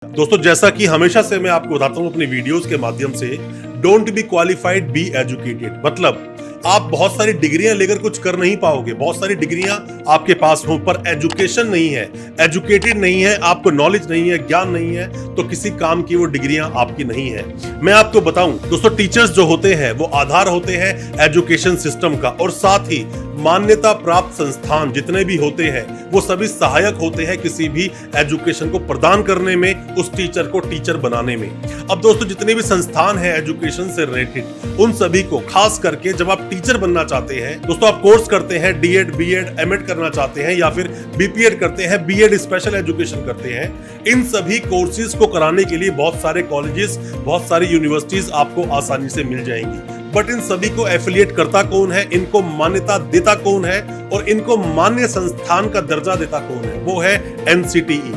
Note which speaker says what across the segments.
Speaker 1: दोस्तों, जैसा कि हमेशा से मैं आपको बताता हूं अपनी वीडियोस के माध्यम से, don't be qualified, be educated. मतलब आप बहुत सारी डिग्रियां लेकर कुछ कर नहीं पाओगे। बहुत सारी डिग्रियां आपके पास हो पर एजुकेशन नहीं है, एजुकेटेड नहीं है, आपको नॉलेज नहीं है, ज्ञान नहीं है, तो किसी काम की वो डिग्रियां आपकी नहीं है। मैं आपको बताऊं दोस्तों, टीचर्स जो होते हैं वो आधार होते हैं एजुकेशन सिस्टम का, और साथ ही मान्यता प्राप्त संस्थान जितने भी होते हैं वो सभी सहायक होते हैं किसी भी एजुकेशन को प्रदान करने में, उस टीचर को टीचर बनाने में। अब दोस्तों, जितने भी संस्थान हैं एजुकेशन से रिलेटेड, उन सभी को खास करके जब आप टीचर बनना चाहते हैं दोस्तों, आप कोर्स करते हैं, डीएड, बीएड, एमएड करना चाहते हैं या फिर बीपीएड करते हैं, बीएड स्पेशल एजुकेशन करते हैं, इन सभी कोर्सेज को कराने के लिए बहुत सारे कॉलेजेस, बहुत सारी यूनिवर्सिटीज आपको आसानी से मिल जाएंगी। बट इन सभी को एफिलिएट करता कौन है, इनको मान्यता देता कौन है और इनको मान्य संस्थान का दर्जा देता कौन है? वो है एनसीटीई।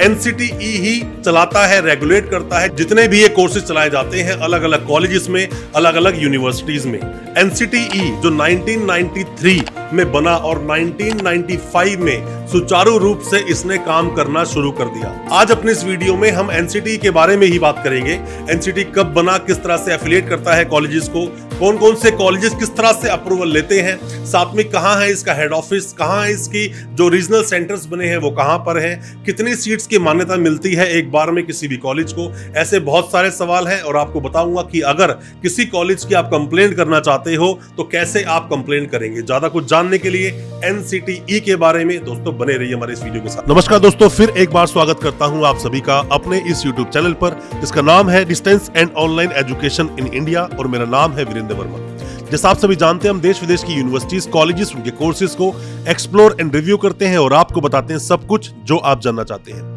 Speaker 1: एनसीटीई ही चलाता है, रेगुलेट करता है जितने भी ये कोर्सेज चलाए जाते हैं अलग अलग कॉलेजेस में, अलग अलग यूनिवर्सिटीज में। एनसीटीई जो 1993 में बना और 1995 में सुचारू रूप से इसने काम करना शुरू कर दिया। आज अपने इस वीडियो में हम एनसीटीई के बारे में ही बात करेंगे। एनसीटीई कब बना, किस तरह से एफिलिएट करता है कॉलेजेस को, कौन कौन से कॉलेजेस किस तरह से अप्रूवल लेते हैं, साथ में कहां है इसका हेड ऑफिस, कहां है इसकी जो रीजनल सेंटर्स बने हैं वो कहां पर है, कितनी सीट्स की मान्यता मिलती है एक बार में किसी भी कॉलेज को। ऐसे बहुत सारे सवाल हैं और आपको बताऊंगा कि अगर किसी कॉलेज की आप कंप्लेंट करना चाहते हो तो कैसे आप कंप्लेंट करेंगे। ज्यादा कुछ जानने के लिए एनसीटीई के बारे में दोस्तों बने रहिए हमारे इस वीडियो के साथ। नमस्कार दोस्तों, फिर एक बार स्वागत करता हूं आप सभी का अपने इस यूट्यूब चैनल पर जिसका नाम है distance and online education in India, और मेरा नाम है वीरेंद्र वर्मा। जैसा आप सभी जानते हैं, हम देश विदेश की यूनिवर्सिटीज, कॉलेजेस, उनके कोर्सेज को एक्सप्लोर एंड रिव्यू करते हैं और आपको बताते हैं सब कुछ जो आप जानना चाहते हैं।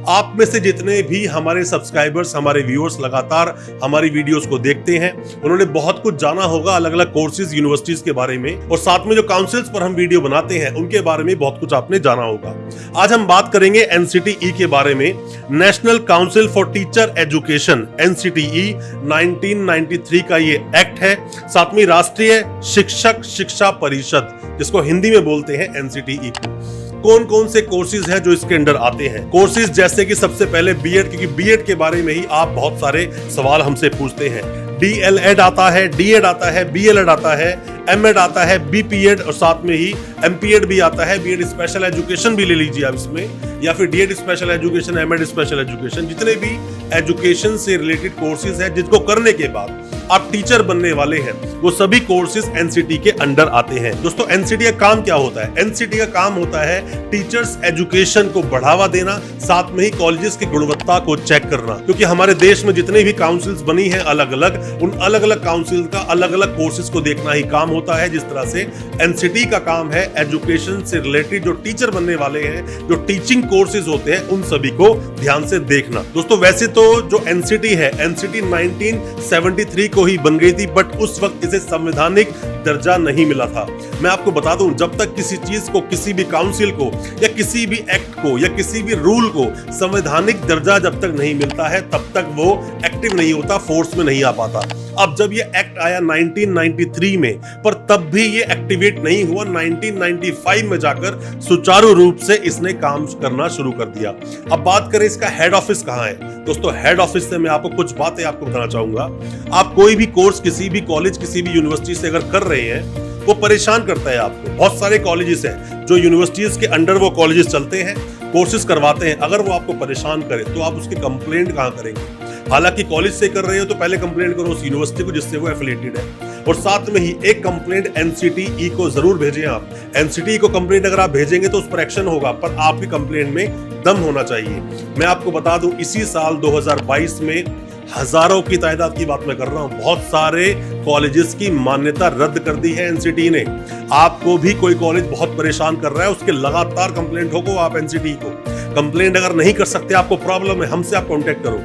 Speaker 1: आप में से जितने भी हमारे सब्सक्राइबर्स, हमारे व्यूअर्स लगातार हमारी वीडियोस को देखते हैं, उन्होंने बहुत कुछ जाना होगा अलग अलग कोर्सेज, यूनिवर्सिटीज के बारे में, और साथ में जो काउंसिल्स पर हम वीडियो बनाते हैं उनके बारे में बहुत कुछ आपने जाना होगा। आज हम बात करेंगे एनसीटीई के बारे में। National council for teacher education, NCTE 1993 का ये एक्ट है। साथ में राष्ट्रीय शिक्षक शिक्षा परिषद, जिसको हिंदी में बोलते हैं एनसीटीई को। कौन कौन से कोर्सेज हैं जो इसके अंडर आते हैं? कोर्सेज जैसे कि सबसे पहले बीएड, क्योंकि बीएड के बारे में ही आप बहुत सारे सवाल हमसे पूछते हैं। डीएलएड आता है, डीएड आता है, बीएलएड आता है, एमएड आता है, बीपीएड, और साथ में ही एमपीएड भी आता है। बीएड स्पेशल एजुकेशन भी ले लीजिए आप इसमें, या फिर DEd special education, MEd special education. जितने भी एजुकेशन से रिलेटेड कोर्सेज हैं जिसको करने के बाद आप टीचर बनने वाले हैं, वो सभी कोर्सेज एनसीटीई के अंडर आते हैं। दोस्तों, एनसीटीई का काम क्या होता है? एनसीटीई का काम होता है टीचर्स एजुकेशन को बढ़ावा देना, साथ में ही कॉलेजेस की गुणवत्ता को चेक करना। क्योंकि हमारे देश में जितने भी काउंसिल्स बनी हैं अलग अलग, उन अलग अलग काउंसिल का अलग अलग कोर्सेज को देखना ही काम होता है। जिस तरह से एनसीटीई का काम है एजुकेशन से रिलेटेड जो टीचर बनने वाले हैं, जो टीचिंग कोर्सेज होते हैं, उन सभी को ध्यान से देखना। दोस्तों, वैसे तो जो एनसीटीई है, एनसीटीई 1973 को ही बन गई थी, बट उस वक्त इसे संवैधानिक दर्जा नहीं मिला था। मैं आपको बता दूं, जब तक किसी चीज को, किसी भी काउंसिल को या किसी भी एक्ट को या किसी भी रूल को संवैधानिक दर्जा जब तक नहीं मिलता है, तब तक वो एक्टिव नहीं होता, फोर्स में नहीं आ पाता। अब जब ये एक्ट आया 1993 में, पर तब भी ये एक्टिवेट नहीं हुआ। 1995 में जाकर सुचारू रूप से इसने काम करना शुरू कर दिया। अब बात करें इसका हेड ऑफिस कहां है। दोस्तों, हेड ऑफिस से मैं आपको कुछ बातें आपको बताना चाहूंगा। आप कोई भी कोर्स किसी भी कॉलेज, किसी भी यूनिवर्सिटी से अगर कर रहे हैं, वो परेशान करता है आपको। बहुत सारे कॉलेजेस हैं जो यूनिवर्सिटीज के अंडर वो कॉलेजेस चलते हैं, कोर्सेज करवाते हैं। अगर वो आपको परेशान करे तो आप उसकी कंप्लेंट कहां करेंगे? हालांकि कॉलेज से कर रहे हो तो पहले कंप्लेंट करो उस यूनिवर्सिटी को जिससे वो एफिलिएटेड है, और साथ में ही एक कंप्लेंट एनसीटीई को जरूर भेजें आप। एनसीटीई को कंप्लेंट अगर आप भेजेंगे तो उस पर एक्शन होगा, पर आपकी कंप्लेंट में दम होना चाहिए। मैं आपको बता दूं, इसी साल 2022 में हजारों की तादाद की बात मैं कर रहा हूं, बहुत सारे कॉलेजेस की मान्यता रद्द कर दी है एनसीटीई ने। आपको भी कोई कॉलेज बहुत परेशान कर रहा है, उसके लगातार कंप्लेंट होगा आप एनसीटीई को। कंप्लेंट अगर नहीं कर सकते, आपको प्रॉब्लम है, हमसे आप कांटेक्ट करो।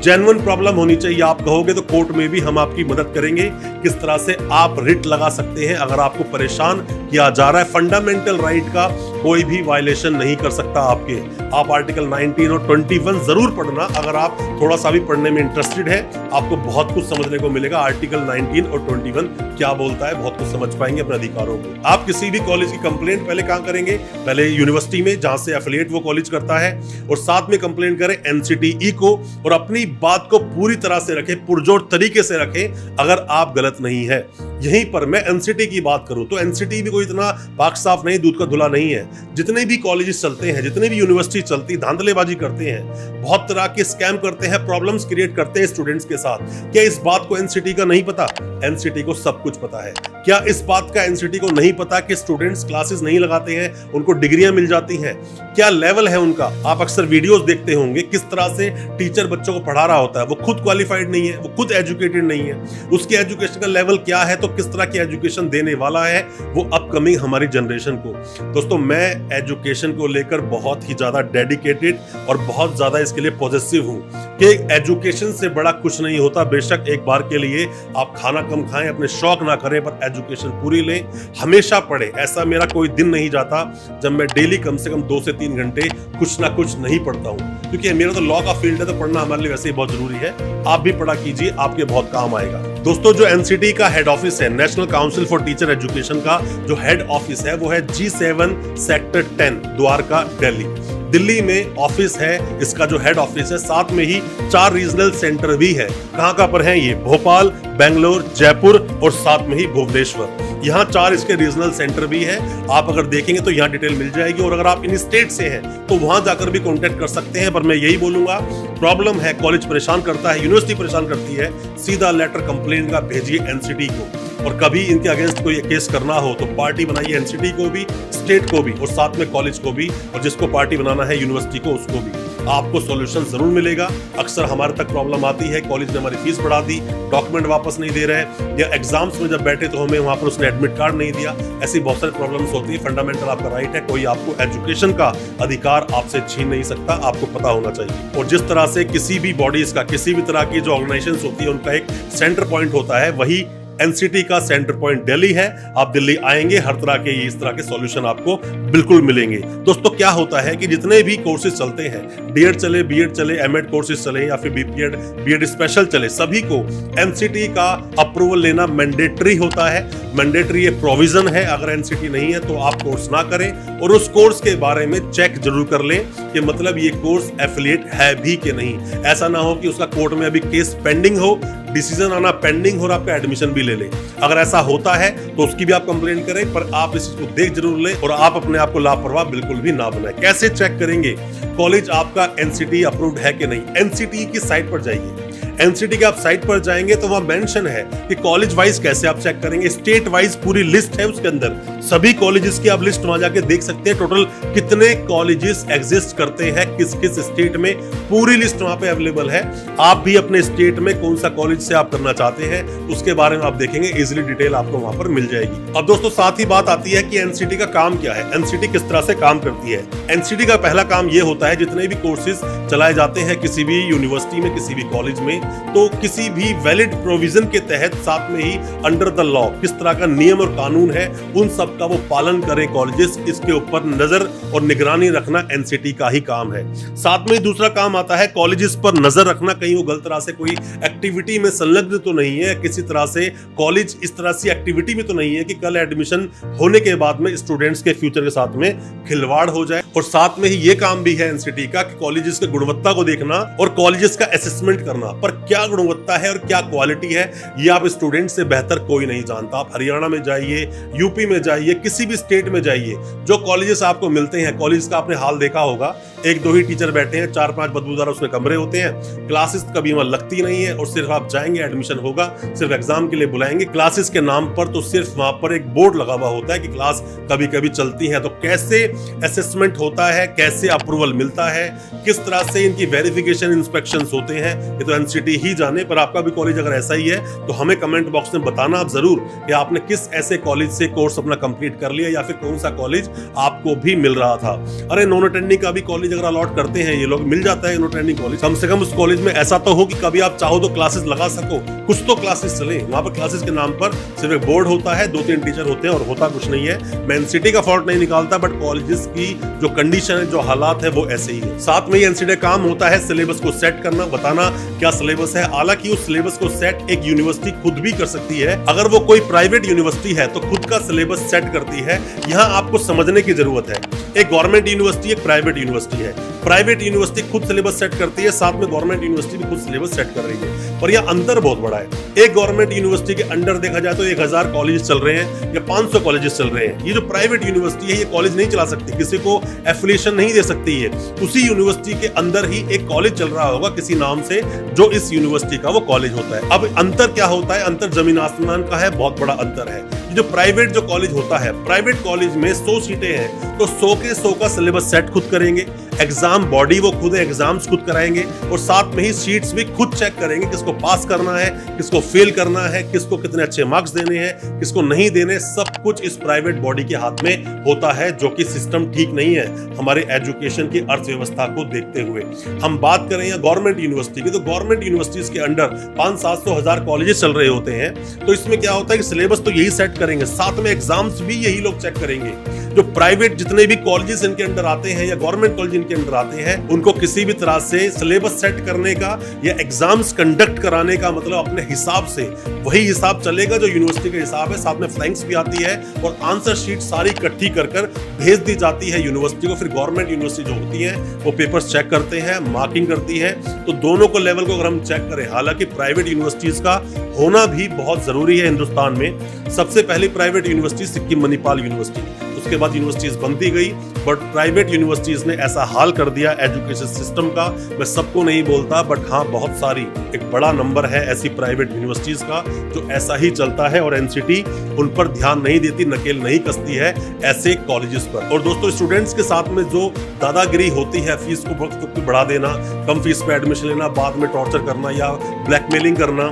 Speaker 1: जेन्युइन प्रॉब्लम होनी चाहिए। आप कहोगे तो कोर्ट में भी हम आपकी मदद करेंगे, किस तरह से आप रिट लगा सकते हैं अगर आपको परेशान किया जा रहा है। फंडामेंटल राइट का कोई भी वायलेशन नहीं कर सकता आपके। आप आर्टिकल 19 और 21 जरूर पढ़ना, अगर आप थोड़ा सा भी पढ़ने में इंटरेस्टेड है आपको बहुत कुछ समझने को मिलेगा। आर्टिकल 19 और 21 क्या बोलता है, बहुत कुछ समझ पाएंगे अपने अधिकारों को। आप किसी भी कॉलेज की कंप्लेंट पहले कहां करेंगे, पहले यूनिवर्सिटी में जहां से एफिलिएट वो कॉलेज करता है, और साथ में कंप्लेंट करें एनसीटीई को, और अपनी बात को पूरी तरह से रखें, पुरजोर तरीके से रखें अगर आप गलत नहीं है। यहीं पर मैं एनसीटी की बात करूं तो एनसीटी भी कोई इतना पाक साफ नहीं, दूध का धुला नहीं है। जितने भी कॉलेजेस चलते हैं, जितने भी यूनिवर्सिटी चलती, धांधलेबाजी करते हैं, बहुत तरह के स्कैम करते हैं, प्रॉब्लम्स क्रिएट करते हैं स्टूडेंट्स के साथ। क्या इस बात को एनसीटी का नहीं पता? एनसीटी को सब कुछ पता है। क्या इस बात का एनसीटी को नहीं पता कि स्टूडेंट्स क्लासेस नहीं लगाते हैं, उनको डिग्रियां मिल जाती हैं? क्या लेवल है उनका? आप अक्सर वीडियोस देखते होंगे किस तरह से टीचर बच्चों को पढ़ा रहा होता है। वो खुद क्वालिफाइड नहीं है, वो खुद एजुकेटेड नहीं है, उसकी एजुकेशन का लेवल क्या है, तो किस तरह की एजुकेशन देने वाला है वो अपकमिंग हमारी जनरेशन को। दोस्तों, मैं एजुकेशन को लेकर बहुत ही ज्यादा डेडिकेटेड और बहुत ज्यादा इसके लिए पॉजिटिव हूं कि एजुकेशन से बड़ा कुछ नहीं होता। बेशक एक बार के लिए आप खाना कम खाएं, अपने शौक ना करें, पर एजुकेशन पूरी लें, हमेशा पढ़ें। ऐसा मेरा कोई दिन नहीं जाता जब मैं डेली कम से कम 2 से 3 घंटे कुछ ना कुछ नहीं पढ़ता हूं, क्योंकि मेरा तो लॉ का फील्ड है, तो पढ़ना हमारे लिए वैसे ही बहुत जरूरी है। आप भी पढ़ा कीजिए, आपके बहुत काम आएगा। दोस्तों, जो एनसीटी का हेड ऑफिस है, national council for teacher education का जो हेड ऑफिस है वो है G7 सेक्टर 10 द्वारका दिल्ली। दिल्ली में ऑफिस है इसका, जो हेड ऑफिस है। साथ में ही 4 रीजनल सेंटर भी है। कहां पर हैं ये? भोपाल, बेंगलोर, जयपुर और साथ में ही भुवनेश्वर। यहाँ 4 इसके रीजनल सेंटर भी है। आप अगर देखेंगे तो यहाँ डिटेल मिल जाएगी, और अगर आप इन स्टेट से हैं तो वहां जाकर भी कांटेक्ट कर सकते हैं। पर मैं यही बोलूंगा, प्रॉब्लम है, कॉलेज परेशान करता है, यूनिवर्सिटी परेशान करती है, सीधा लेटर कंप्लेंट का भेजिए एनसीटी को। और कभी इनके अगेंस्ट कोई केस करना हो तो पार्टी बनाइए एनसीटी को भी, स्टेट को भी, और साथ में कॉलेज को भी, और जिसको पार्टी बनाना है यूनिवर्सिटी को उसको भी। आपको सॉल्यूशन जरूर मिलेगा। अक्सर हमारे तक प्रॉब्लम आती है, कॉलेज ने हमारी फीस बढ़ा दी, डॉक्यूमेंट वापस नहीं दे रहे, या एग्जाम्स में जब बैठे तो हमें वहां पर उसने एडमिट कार्ड नहीं दिया। ऐसी बहुत सारी प्रॉब्लम्स होती है। फंडामेंटल आपका राइट है, कोई आपको एजुकेशन का अधिकार आपसे छीन नहीं सकता, आपको पता होना चाहिए। और जिस तरह से किसी भी बॉडीज का, किसी भी तरह की जो ऑर्गेनाइजेशन होती है, उनका एक सेंटर पॉइंट होता है, वही एनसीटी का सेंटर पॉइंट दिल्ली है। आप दिल्ली आएंगे, हर तरह के इस तरह के सॉल्यूशन आपको बिल्कुल मिलेंगे। दोस्तों, क्या होता है कि जितने भी कोर्सेज चलते हैं, डीएड चले, बीएड चले, एमएड कोर्सेज चले, या फिर बीपीएड, बीएड स्पेशल चले, सभी को एनसीटी का अप्रूवल लेना मैंडेटरी होता है। मैंडेटरी ये प्रोविजन है। अगर एनसीटी नहीं है तो आप कोर्स ना करें, और उस कोर्स के बारे में चेक जरूर कर लें कि मतलब ये कोर्स एफिलिएट है भी कि नहीं। ऐसा ना हो कि उसका कोर्ट में अभी केस पेंडिंग हो, डिसीजन आना पेंडिंग हो और आपका एडमिशन भी ले ले। अगर ऐसा होता है तो उसकी भी आप कंप्लेंट करें, पर आप इस चीज को देख जरूर लें, और आप अपने आप को लापरवाह बिल्कुल भी ना बनाएं। कैसे चेक करेंगे कॉलेज आपका एनसीटी अप्रूव्ड है कि नहीं? एनसीटी की साइट पर जाइए। एनसीटी के आप साइट पर जाएंगे तो वहां मेंशन है कि कॉलेज वाइज कैसे आप चेक करेंगे। स्टेट वाइज पूरी लिस्ट है उसके अंदर, सभी कॉलेजेस की आप लिस्ट वहां जाके देख सकते हैं। टोटल कितने कॉलेजेस एग्जिस्ट करते हैं किस किस स्टेट में, पूरी लिस्ट वहां पे अवेलेबल है। आप भी अपने स्टेट में कौन सा कॉलेज से आप करना चाहते हैं उसके बारे में आप देखेंगे, इजीली डिटेल आपको वहां पर मिल जाएगी। अब दोस्तों, साथ ही बात आती है कि एनसीटी का काम क्या है, एनसीटी किस तरह से काम करती है। एनसीटी का पहला काम यह होता है, जितने भी कोर्सेज चलाए जाते हैं किसी भी यूनिवर्सिटी में, किसी भी कॉलेज में, तो किसी भी वैलिड प्रोविजन के तहत, साथ में ही अंडर द लॉ किस तरह का नियम और कानून है, उन सब का वो पालन करें कॉलेजेस। इसके ऊपर नजर और निगरानी रखना एनसीटी का ही काम है। साथ में दूसरा काम आता है कॉलेजेस पर नजर रखना, कहीं वो गलत तरह से कोई एक्टिविटी में संलग्न तो नहीं है, किसी तरह से कॉलेज इस तरह से एक्टिविटी में तो नहीं है कि कल एडमिशन होने के बाद में स्टूडेंट्स के फ्यूचर के साथ में खिलवाड़ हो जाए। और साथ में ही ये काम भी है एनसीटी का कि कॉलेजेस की गुणवत्ता को देखना और कॉलेजेस का असेसमेंट करना, पर क्या गुणवत्ता है और क्या क्वालिटी है ये आप स्टूडेंट से बेहतर कोई नहीं जानता। आप हरियाणा में जाइए, यूपी में जाइए, किसी भी स्टेट में जाइए, जो कॉलेजेस आपको मिलते हैं, कॉलेज का आपने हाल देखा होगा, 1-2 ही टीचर बैठे हैं, 4-5 बदबूदार उसमें कमरे होते हैं, क्लासेस कभी वहां लगती नहीं है, और सिर्फ आप जाएंगे, एडमिशन होगा, सिर्फ एग्जाम के लिए बुलाएंगे क्लासेस के नाम पर, तो सिर्फ वहां पर एक बोर्ड लगा हुआ होता है कि क्लास कभी कभी चलती है। तो कैसे असेसमेंट होता है, कैसे अप्रूवल मिलता है, किस तरह से इनकी वेरिफिकेशन इंस्पेक्शंस होते हैं, ये तो एनसीटी यूनिवर्सिटी ही जाने, पर आपका भी कॉलेज अगर ऐसा ही है तो हमें कमेंट बॉक्स में बताना आप जरूर कि आपने किस ऐसे कॉलेज से कोर्स अपना कंप्लीट कर लिया या फिर कौन सा कॉलेज आपको भी मिल रहा था। अरे नॉन अटेंडिंग का भी कॉलेज अगर अलॉट करते हैं ये लोग, मिल जाता है नॉन अटेंडिंग कॉलेज, कम से कम उस कॉलेज में ऐसा तो हो कि कभी आप चाहो तो क्लासेस लगा सको, कुछ तो क्लासेस चले। वहां पर क्लासेस के नाम पर सिर्फ एक बोर्ड होता है, 2-3 टीचर होते हैं और होता कुछ नहीं है। मैं एनसीटी का फॉल्ट नहीं निकालता, बट कॉलेजेस की जो कंडीशन है, जो हालात है, वो ऐसे ही है। साथ में एनसीटी का काम होता है सिलेबस को सेट करना, बताना क्या सिलेबस है। हालांकि उस सिलेबस को सेट एक यूनिवर्सिटी खुद भी कर सकती है। अगर वो कोई प्राइवेट यूनिवर्सिटी है तो खुद का सिलेबस सेट करती है। यहाँ आपको समझने की जरूरत है, एक गवर्नमेंट यूनिवर्सिटी एक प्राइवेट यूनिवर्सिटी है। प्राइवेट यूनिवर्सिटी खुद सिलेबस सेट करती है, साथ में गवर्नमेंट यूनिवर्सिटी भी खुद सिलेबस सेट कर रही है, पर यह अंतर बहुत बड़ा है। एक गवर्नमेंट यूनिवर्सिटी के अंडर देखा जाए तो 1000 कॉलेज चल रहे हैं या 500 कॉलेजेस चल रहे हैं। ये जो प्राइवेट यूनिवर्सिटी है ये कॉलेज नहीं चला सकती, किसी को एफिलिएशन नहीं दे सकती है। उसी यूनिवर्सिटी के अंदर ही एक कॉलेज चल रहा होगा किसी नाम से, जो इस यूनिवर्सिटी का वो कॉलेज होता है। अब अंतर क्या होता है? अंतर जमीन आसमान का है, बहुत बड़ा अंतर है। जो प्राइवेट जो कॉलेज होता है, प्राइवेट कॉलेज में 100 सीटें हैं तो 100 के 100 का सिलेबस सेट खुद करेंगे, एग्जाम बॉडी वो खुद है, एग्जाम्स खुद कराएंगे और साथ में ही सीट्स भी खुद चेक करेंगे, किसको पास करना है, किसको फेल करना है, किसको कितने अच्छे मार्क्स देने हैं, किसको नहीं देने। सब कुछ इस प्राइवेट बॉडी के हाथ में होता है, जो कि सिस्टम ठीक नहीं है हमारे एजुकेशन की अर्थव्यवस्था को देखते हुए। हम बात करें या गवर्नमेंट यूनिवर्सिटी की, तो गवर्नमेंट यूनिवर्सिटीज के अंडर 500-700 कॉलेजेस चल रहे होते हैं। तो इसमें क्या होता है कि सिलेबस तो यही सेट करेंगे, साथ में एग्जाम्स भी यही लोग चेक करेंगे। जो प्राइवेट जितने भी कॉलेजेस इनके अंडर आते हैं या गवर्नमेंट कॉलेज इनके अंडर आते हैं, उनको किसी भी तरह से सिलेबस सेट करने का या एग्जाम्स कंडक्ट कराने का मतलब अपने हिसाब से वही हिसाब चलेगा जो यूनिवर्सिटी का हिसाब है। साथ में फ्लैंक्स भी आती है और आंसर शीट सारी इकट्ठी कर भेज दी जाती है यूनिवर्सिटी को। फिर गवर्नमेंट यूनिवर्सिटी जो होती है वो पेपर्स चेक करते हैं, मार्किंग करती है। तो दोनों को लेवल को अगर हम चेक करें, हालांकि प्राइवेट यूनिवर्सिटीज का होना भी बहुत जरूरी है हिंदुस्तान में। सबसे पहली private university Sikkim Manipal university, उसके बाद यूनिवर्सिटीज बनती गई, बट प्राइवेट यूनिवर्सिटीज ने ऐसा हाल कर दिया एजुकेशन सिस्टम का। मैं सबको नहीं बोलता, बट हाँ बहुत सारी, एक बड़ा नंबर है ऐसी प्राइवेट यूनिवर्सिटीज का जो ऐसा ही चलता है और एनसीटी उन पर ध्यान नहीं देती, नकेल नहीं कसती है ऐसे कॉलेजेस पर। और दोस्तों स्टूडेंट्स के साथ में जो दादागिरी होती है, फीस को बहुत बढ़ा देना, कम फीस पे एडमिशन लेना, बाद में टॉर्चर करना या ब्लैकमेलिंग करना,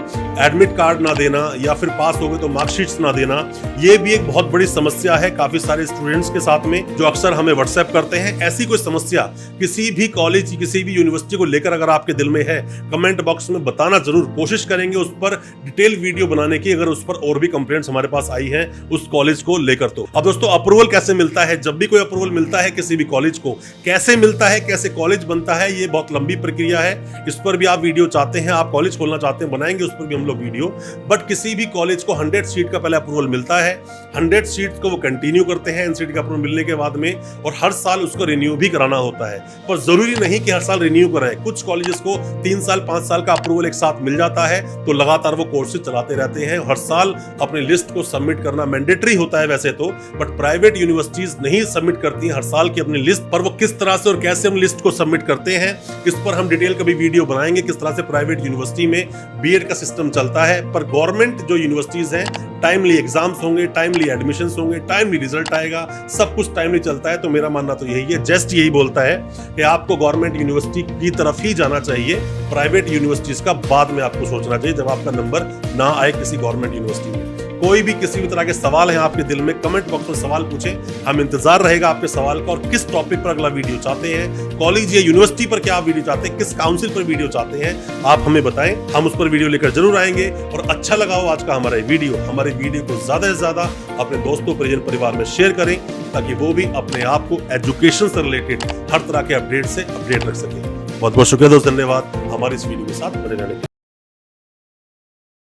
Speaker 1: एडमिट कार्ड ना देना या फिर पास हो गए तो मार्कशीट्स ना देना, ये भी एक बहुत बड़ी समस्या है काफी सारे स्टूडेंट्स के साथ में, जो अक्सर हमें व्हाट्सएप करते हैं। ऐसी कोई समस्या किसी भी कॉलेज किसी भी यूनिवर्सिटी को लेकर अगर आपके दिल में है, कमेंट बॉक्स में बताना जरूर। कोशिश करेंगे उस पर डिटेल वीडियो बनाने की, अगर उस पर और भी कंप्लेंट्स हमारे पास आई हैं उस कॉलेज को लेकर। तो अब दोस्तों अप्रूवल कैसे मिलता है? जब भी कोई अप्रूवल मिलता है किसी भी कॉलेज को, कैसे मिलता है, कैसे कॉलेज बनता है, ये बहुत लंबी प्रक्रिया है। इस पर भी आप वीडियो चाहते हैं, आप कॉलेज खोलना चाहते हैं, बनाएंगे उस पर भी हम लोग वीडियो। बट किसी भी कॉलेज को 100 सीट का पहले अप्रूवल मिलता है, 100 सीट को वो कंटिन्यू करते हैं एनसीटी का अप्रूवल मिलने के बाद में, और हर साल उसको रिन्यू भी कराना होता है। पर जरूरी नहीं कि हर साल रिन्यू कराएं, कुछ कॉलेजेस को 3 साल 5 साल का अप्रूवल एक साथ मिल जाता है, तो लगातार वो कोर्सेज चलाते रहते हैं। हर साल अपनी लिस्ट को सबमिट करना मैंडेटरी होता है वैसे तो, बट प्राइवेट यूनिवर्सिटीज नहीं सबमिट करती हर साल की अपनी लिस्ट। पर वो किस तरह से और कैसे हम लिस्ट को सबमिट करते हैं, इस पर हम डिटेल कभी वीडियो बनाएंगे, किस तरह से प्राइवेट यूनिवर्सिटी में बीएड का सिस्टम चलता है। पर गवर्नमेंट जो यूनिवर्सिटीज हैं, टाइमली एग्जाम्स होंगे, टाइमली एडमिशंस होंगे, टाइमली रिजल्ट आएगा, सब कुछ टाइमली चलता है। तो मेरा मानना तो यही है, जस्ट यही बोलता है कि आपको गवर्नमेंट यूनिवर्सिटी की तरफ ही जाना चाहिए, प्राइवेट यूनिवर्सिटीज का बाद में आपको सोचना चाहिए जब आपका नंबर ना आए किसी गवर्नमेंट यूनिवर्सिटी में। कोई भी किसी भी तरह के सवाल हैं आपके दिल में, कमेंट बॉक्स में सवाल पूछें, हम इंतजार रहेगा आपके सवाल का। और किस टॉपिक पर अगला वीडियो चाहते हैं, कॉलेज या यूनिवर्सिटी पर क्या आप वीडियो चाहते हैं, किस काउंसिल पर वीडियो चाहते हैं, आप हमें बताएं, हम उस पर वीडियो लेकर जरूर आएंगे। और अच्छा लगा हो आज का हमारा वीडियो, हमारे वीडियो को ज्यादा से ज्यादा अपने दोस्तों, परिजन, परिवार में शेयर करें, ताकि वो भी अपने आप को एजुकेशन से रिलेटेड हर तरह के अपडेट से अपडेट रख सके। बहुत बहुत शुक्रिया दोस्त, धन्यवाद हमारे इस वीडियो के साथ बने रहने के लिए।